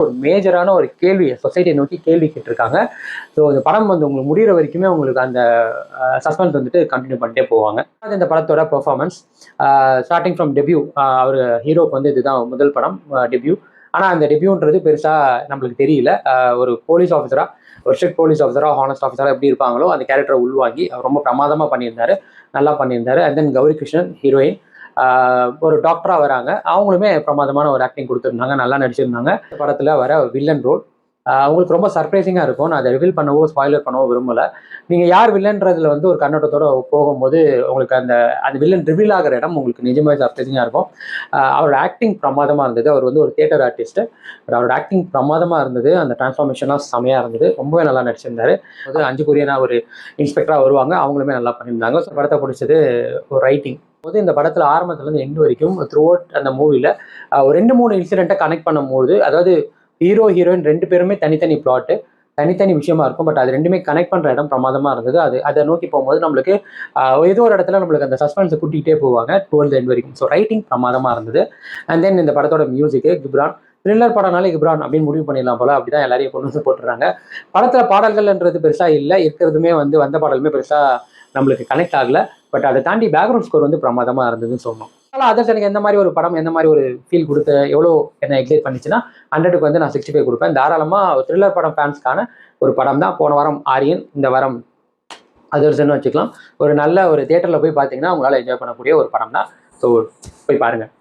ஒரு மேஜரான ஒரு கேள்வி சொசைட்டியை நோக்கி கேள்வி கேட்டிருக்காங்க. ஸோ இந்த படம் வந்து உங்களுக்கு முடிகிற வரைக்குமே உங்களுக்கு அந்த சஸ்பென்ஸ் வந்துட்டு கண்டினியூ பண்ணிட்டே போவாங்க. அது இந்த படத்தோட பெர்ஃபார்மன்ஸ் ஸ்டார்டிங் ஃப்ரம் டெபியூ. அவர் ஹீரோக்கு வந்து இதுதான் முதல் படம் டெபியூ. ஆனால் அந்த டெபியூன்றது பெருசாக நம்மளுக்கு தெரியல. ஒரு போலீஸ் ஆஃபீஸராக, ஒரு ஸ்ட்ரிக்ட் போலீஸ் ஆஃபீஸராக, ஹானஸ்ட் ஆஃபீஸராக எப்படி இருப்பாங்களோ அந்த கேரக்டரை உள்வாங்கி அவர் ரொம்ப பிரமாதமாக பண்ணியிருந்தாரு, நல்லா பண்ணியிருந்தாரு. And then Gauri Krishnan heroine ஒரு டாக்டராக வராங்க. அவங்களுமே பிரமாதமான ஒரு ஆக்டிங் கொடுத்துருந்தாங்க, நல்லா நடிச்சிருந்தாங்க. படத்தில் வர வில்லன் ரோல் உங்களுக்கு ரொம்ப சர்ப்ரைசிங்காக இருக்கும். நான் அதை ரிவீல் பண்ணவோ ஸ்பாய்லர் பண்ணவோ விரும்பலை. நீங்கள் யார் வில்லன்றதுல வந்து ஒரு கண்ணோட்டத்தோடு போகும்போது உங்களுக்கு அந்த அந்த வில்லன் ரிவீல் ஆகிற இடம் உங்களுக்கு நிஜமே சர்ப்ரைசிங்காக இருக்கும். அவரோட ஆக்டிங் பிரமாதமாக இருந்தது. அவர் வந்து ஒரு தியேட்டர் ஆர்டிஸ்ட்டு. அவரோட ஆக்டிங் பிரமாதமாக இருந்தது. அந்த டிரான்ஸ்ஃபார்மேஷன்லாம் செமையாக இருந்தது. ரொம்பவே நல்லா நடிச்சிருந்தாரு. அது 5 கொரியனா ஒரு இன்ஸ்பெக்டராக வருவாங்க, அவங்களுமே நல்லா பண்ணியிருந்தாங்க. ஸோ படத்தை பிடிச்சது ஒரு ரைட்டிங் போது இந்த படத்தில் ஆரம்பத்துலேருந்து எண்டு வரைக்கும் த்ரூ அவுட் அந்த மூவியில் ஒரு 2-3 இன்சிடென்ட்டை கனெக்ட் பண்ணும்போது, அதாவது ஹீரோ ஹீரோயின் 2 பேருமே தனித்தனி பிளாட்டு, தனித்தனி விஷயமா இருக்கும். பட் அது 2மே கனெக்ட் பண்ணுற இடம் பிரமாதமாக இருந்தது. அதை நோக்கி போகும்போது நம்மளுக்கு ஏதோ ஒரு இடத்துல நம்மளுக்கு அந்த சஸ்பென்ஸை கூட்டிகிட்டே போவாங்க டுவெல்த் எண்ட் வரைக்கும். ஸோ ரைட்டிங் பிரமாதமாக இருந்தது. அண்ட் தென் இந்த படத்தோட மியூசிக்கு கிப்ரான். த்ரில்லர் படம்னாலே கிப்ரான் அப்படின்னு முடிவு பண்ணிடலாம் போல, அப்படிதான் எல்லாரையும் கொண்டு வந்து போட்டுறாங்க. படத்தில் பாடல்கள்ன்றது பெருசாக இல்லை, இருக்கிறதுமே வந்து வந்த பாடலுமே பெருசாக நம்மளுக்கு கனெக்ட் ஆகலை. பட் அதை தாண்டி பேக்ரவுண்ட் ஸ்கோர் வந்து பிரமாதமாக இருந்ததுன்னு சொன்னோம். ஆனால் அதர்ஸ் எனக்கு எந்த மாதிரி ஒரு படம், எந்த மாதிரி ஒரு ஃபீல் கொடுத்து எவ்வளோ என்ன எக்ஸைட் பண்ணிச்சுன்னா 100க்கு வந்து நான் 65 கொடுப்பேன். தாராளமாக ஒரு த்ரில்லர் படம் ஃபேன்ஸ்க்கான ஒரு படம் தான். போன வாரம் ஆரியன், இந்த வாரம் அதர்ஸ்ன்னு வச்சுக்கலாம். ஒரு நல்ல ஒரு தியேட்டரில் போய் பார்த்தீங்கன்னா உங்களால் என்ஜாய் பண்ணக்கூடிய ஒரு படம் தான். ஸோ போய் பாருங்கள்.